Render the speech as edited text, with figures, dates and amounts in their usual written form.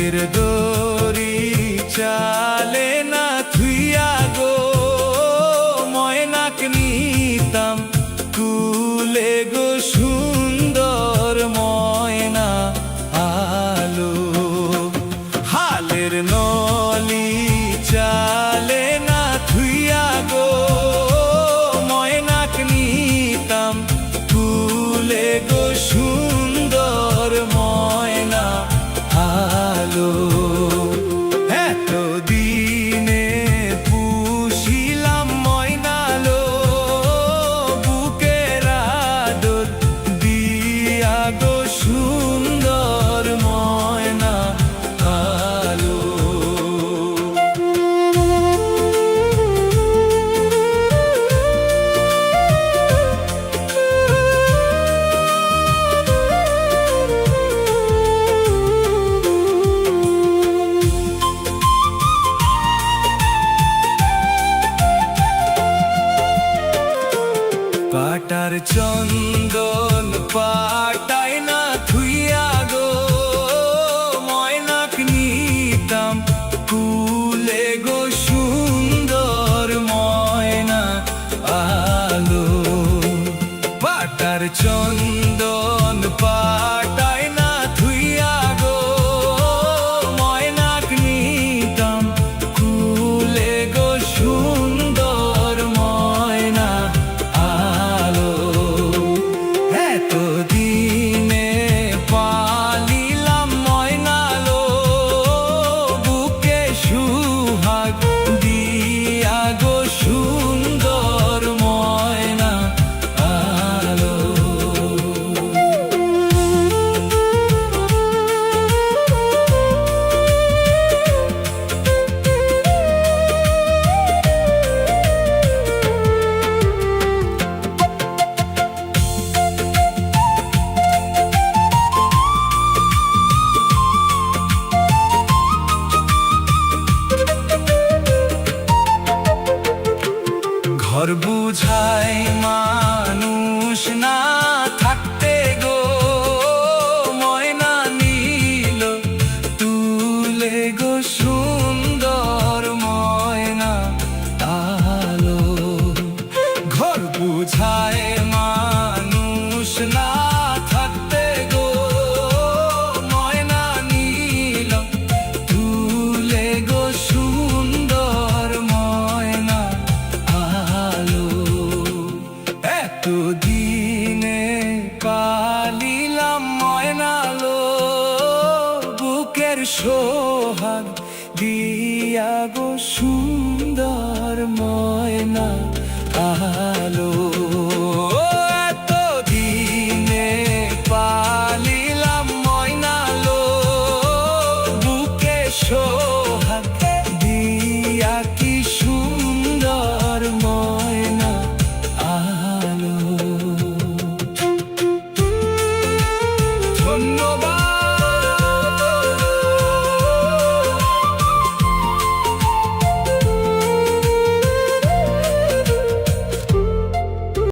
হালের দড়ি চালে না থুইয়া গো ময়নাক নিতাম কুলে গো সুন্দর ময়না আলো। হালের নলি চালে না থুইয়া গো ময়নাক নিতাম কুলে গো সুন্দর ময়না আলো। এতদিনে পুষিলাম ময়নালো বুকের আদর দিয়া গো সুন্দর ময়না আলো। পাটার চন্দন পাটাই না থুইয়া গো ময়নাক নিতাম কুলে গো সুন্দর ময়না আলো। পাটার চন্দন পাটাই না থুইয়া গো ময়নাক নিতাম কুলে গো সুন্দর ময়না আলো। এতদিনে পালিলাম ময়নালো বুকে সুহাগ দিয়া গো সুন্দর ময়না আলো। ঘর বুঝাই মানুষ না থাকতে গো ময়না নিল তুলে গো সুন্দর ময়না আলো। ঘর বুঝাই মানুষ না থাকতে গো ময়না নিল তুলে গো সুন্দর ময়না আলো। এতদিনে পালিলাম ময়নালো বুকের সোহাগ দিয়া গো সুন্দর ময়না আলো।